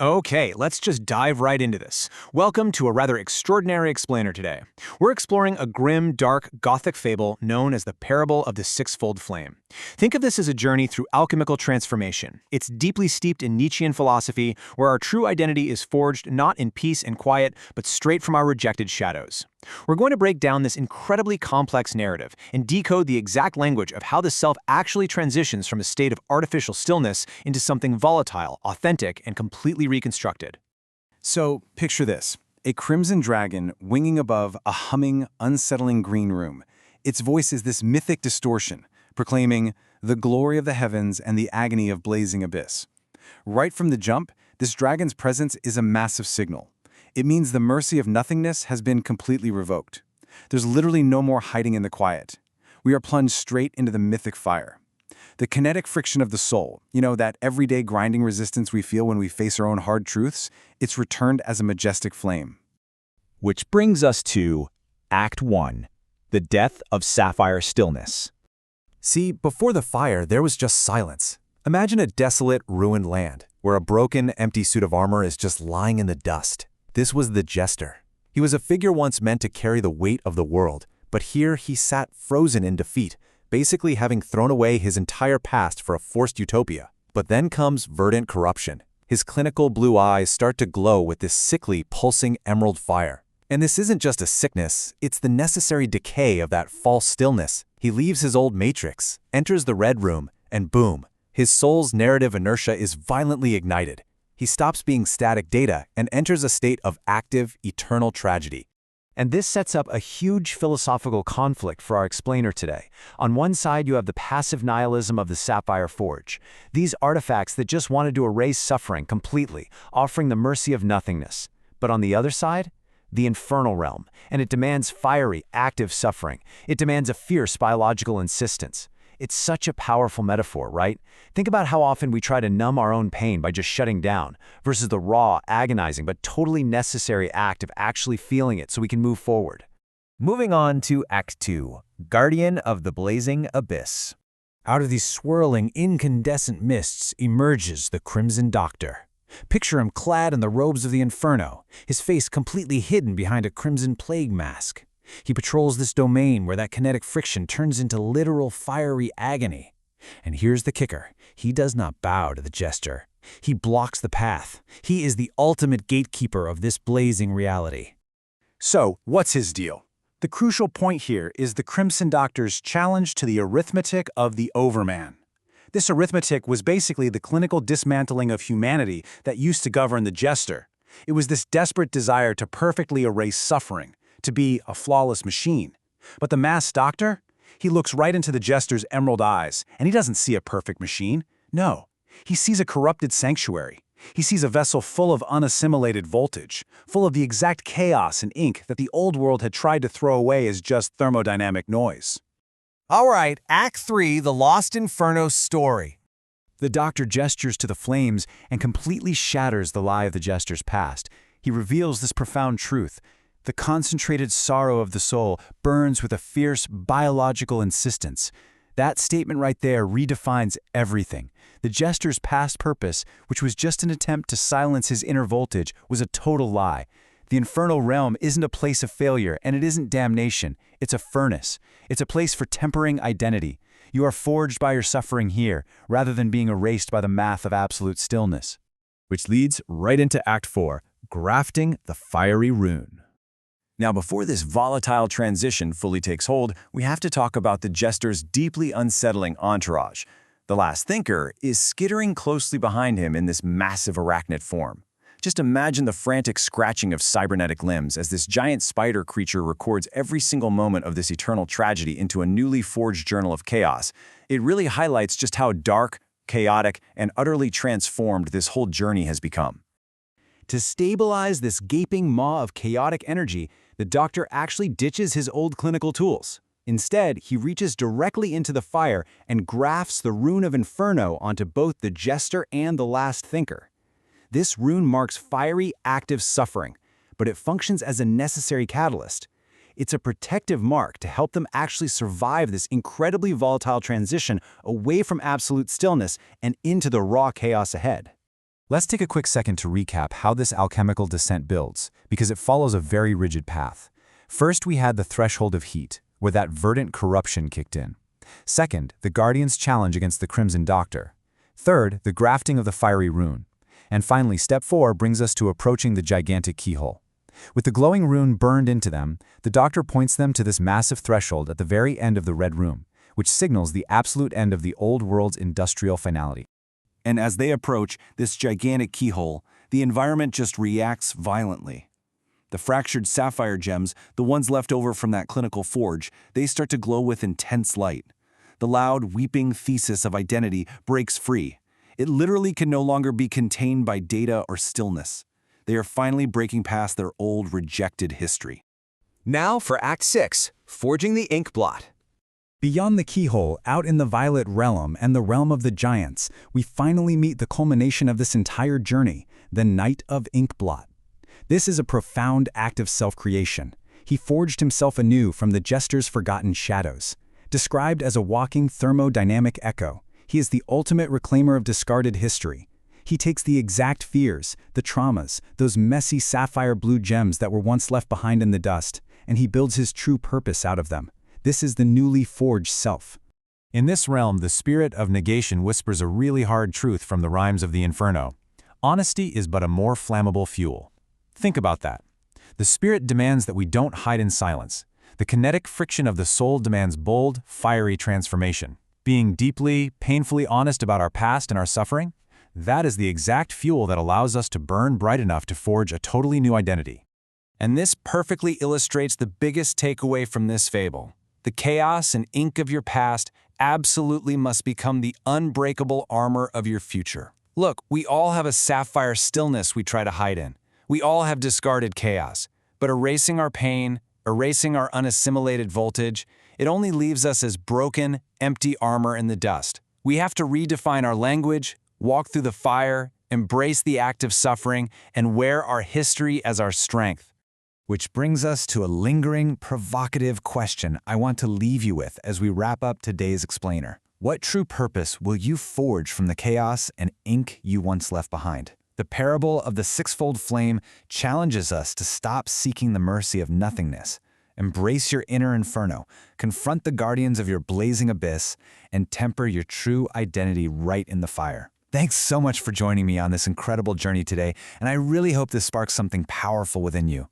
Okay, let's just dive right into this. Welcome to a rather extraordinary explainer today. We're exploring a grim, dark, gothic fable known as the Parable of the Sixfold Flame. Think of this as a journey through alchemical transformation. It's deeply steeped in Nietzschean philosophy, where our true identity is forged not in peace and quiet, but straight from our rejected shadows. We're going to break down this incredibly complex narrative and decode the exact language of how the self actually transitions from a state of artificial stillness into something volatile, authentic, and completely reconstructed. So, picture this. A crimson dragon winging above a humming, unsettling green room. Its voice is this mythic distortion, proclaiming the glory of the heavens and the agony of blazing abyss. Right from the jump, this dragon's presence is a massive signal. It means the mercy of nothingness has been completely revoked. There's literally no more hiding in the quiet. We are plunged straight into the mythic fire. The kinetic friction of the soul, that everyday grinding resistance we feel when we face our own hard truths, it's returned as a majestic flame. Which brings us to Act 1, the death of Sapphire Stillness. See, before the fire, there was just silence. Imagine a desolate, ruined land, where a broken, empty suit of armor is just lying in the dust. This was the Jester. He was a figure once meant to carry the weight of the world, but here he sat frozen in defeat, basically having thrown away his entire past for a forced utopia. But then comes verdant corruption. His clinical blue eyes start to glow with this sickly, pulsing emerald fire. And this isn't just a sickness, it's the necessary decay of that false stillness. He leaves his old matrix, enters the Red Room, and boom, his soul's narrative inertia is violently ignited. He stops being static data and enters a state of active, eternal tragedy. And this sets up a huge philosophical conflict for our explainer today. On one side, you have the passive nihilism of the Sapphire Forge, these artifacts that just wanted to erase suffering completely, offering the mercy of nothingness. But on the other side, the infernal realm, and it demands fiery, active suffering. It demands a fierce biological insistence. It's such a powerful metaphor, right? Think about how often we try to numb our own pain by just shutting down, versus the raw, agonizing, but totally necessary act of actually feeling it so we can move forward. Moving on to Act 2, Guardian of the Blazing Abyss. Out of these swirling, incandescent mists emerges the Crimson Doctor. Picture him clad in the robes of the Inferno, his face completely hidden behind a crimson plague mask. He patrols this domain where that kinetic friction turns into literal fiery agony. And here's the kicker. He does not bow to the Jester. He blocks the path. He is the ultimate gatekeeper of this blazing reality. So, what's his deal? The crucial point here is the Crimson Doctor's challenge to the arithmetic of the Overman. This arithmetic was basically the clinical dismantling of humanity that used to govern the Jester. It was this desperate desire to perfectly erase suffering, to be a flawless machine. But the masked doctor? He looks right into the Jester's emerald eyes, and he doesn't see a perfect machine. No, he sees a corrupted sanctuary. He sees a vessel full of unassimilated voltage, full of the exact chaos and ink that the old world had tried to throw away as just thermodynamic noise. All right, Act 3, The Lost Inferno Story. The Doctor gestures to the flames and completely shatters the lie of the Jester's past. He reveals this profound truth. The concentrated sorrow of the soul burns with a fierce biological insistence. That statement right there redefines everything. The Jester's past purpose, which was just an attempt to silence his inner voltage, was a total lie. The infernal realm isn't a place of failure, and it isn't damnation. It's a furnace. It's a place for tempering identity. You are forged by your suffering here, rather than being erased by the math of absolute stillness. Which leads right into Act 4, Grafting the Fiery Rune. Now, before this volatile transition fully takes hold, we have to talk about the Jester's deeply unsettling entourage. The Last Thinker is skittering closely behind him in this massive arachnid form. Just imagine the frantic scratching of cybernetic limbs as this giant spider creature records every single moment of this eternal tragedy into a newly forged journal of chaos. It really highlights just how dark, chaotic, and utterly transformed this whole journey has become. To stabilize this gaping maw of chaotic energy, the Doctor actually ditches his old clinical tools. Instead, he reaches directly into the fire and grafts the Rune of Inferno onto both the Jester and the Last Thinker. This rune marks fiery, active suffering, but it functions as a necessary catalyst. It's a protective mark to help them actually survive this incredibly volatile transition away from absolute stillness and into the raw chaos ahead. Let's take a quick second to recap how this alchemical descent builds, because it follows a very rigid path. First, we had the threshold of heat, where that verdant corruption kicked in. Second, the Guardian's challenge against the Crimson Doctor. Third, the grafting of the fiery rune. And finally, step 4 brings us to approaching the gigantic keyhole. With the glowing rune burned into them, the Doctor points them to this massive threshold at the very end of the Red Room, which signals the absolute end of the old world's industrial finality. And as they approach this gigantic keyhole, the environment just reacts violently. The fractured sapphire gems, the ones left over from that clinical forge, they start to glow with intense light. The loud, weeping thesis of identity breaks free. It literally can no longer be contained by data or stillness. They are finally breaking past their old, rejected history. Now for Act 6, Forging the Ink Blot. Beyond the keyhole, out in the Violet Realm and the realm of the giants, we finally meet the culmination of this entire journey, the Knight of Inkblot. This is a profound act of self-creation. He forged himself anew from the Jester's forgotten shadows. Described as a walking thermodynamic echo, he is the ultimate reclaimer of discarded history. He takes the exact fears, the traumas, those messy sapphire blue gems that were once left behind in the dust, and he builds his true purpose out of them. This is the newly forged self. In this realm, the spirit of negation whispers a really hard truth from the rhymes of the Inferno. Honesty is but a more flammable fuel. Think about that. The spirit demands that we don't hide in silence. The kinetic friction of the soul demands bold, fiery transformation. Being deeply, painfully honest about our past and our suffering, that is the exact fuel that allows us to burn bright enough to forge a totally new identity. And this perfectly illustrates the biggest takeaway from this fable. The chaos and ink of your past absolutely must become the unbreakable armor of your future. Look, we all have a sapphire stillness we try to hide in. We all have discarded chaos. But erasing our pain, erasing our unassimilated voltage, it only leaves us as broken, empty armor in the dust. We have to redefine our language, walk through the fire, embrace the act of suffering, and wear our history as our strength. Which brings us to a lingering, provocative question I want to leave you with as we wrap up today's explainer. What true purpose will you forge from the chaos and ink you once left behind? The parable of the sixfold flame challenges us to stop seeking the mercy of nothingness. Embrace your inner inferno, confront the guardians of your blazing abyss, and temper your true identity right in the fire. Thanks so much for joining me on this incredible journey today, and I really hope this sparks something powerful within you.